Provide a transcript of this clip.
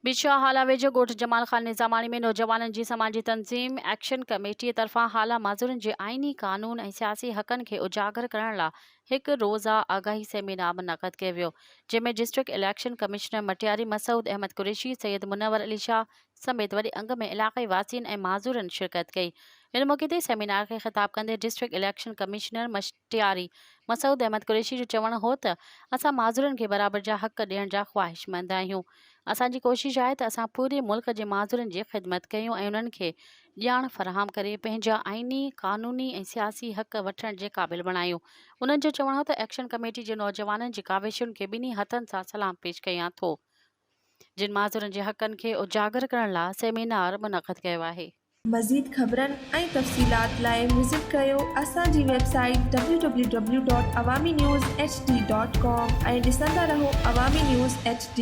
पिछा हाला वेझो ॻोठ जमाल ख़ान निज़ामाणी में नौजवाननि जी समाजी तंज़ीम एक्शन कमेटी तरफ़ां हाला माज़ूरनि जे आइनी क़ानून ऐं सियासी हक़नि खे उजागर करण लाइ हिकु रोज़ा आगाही सेमिनार मुनक़द कयो वियो, जंहिंमें district election commissioner Matiari Masood Ahmed Qureshi, Syed Munawar Ali Shah समेत वॾे अंग में इलाक़ाई वासियुनि ऐं माज़ूरनि शिरकत कई। इन मौक़े ते सेमिनार खे ख़िताब कंदे district election commissioner Matiari Masood Ahmed Qureshi जो चवणु हो त असां माज़ूरनि खे बराबरि जा हक़ ॾियण जा ख़्वाहिशमंद आहियूं। असांजी कोशिश आहे त असां पूरे मुल्क जे माज़ूरनि जी ख़िदमत कयूं ऐं उन्हनि खे ॼाण फ़राहम करे पंहिंजा आइनी क़ानूनी ऐं सियासी हक़ वठण जे क़ाबिल बणायूं। उन्हनि जो चवणु हो त एक्शन कमेटी जे नौजवाननि जी काविशुनि खे ॿिन्ही हथनि सां सलाम पेश कयां थो, जिन माज़ूरनि जे हक़नि खे उजागर करण लाइ सेमिनार मुनक़द कयो आहे। मज़ीद ख़बरनि ऐं तफ़सीलात लाइ विज़िट कयो असांजी वेबसाइट www.awamiNewsHD.com ऐं ॾिसंदा रहो अवामी न्यूज़ HD।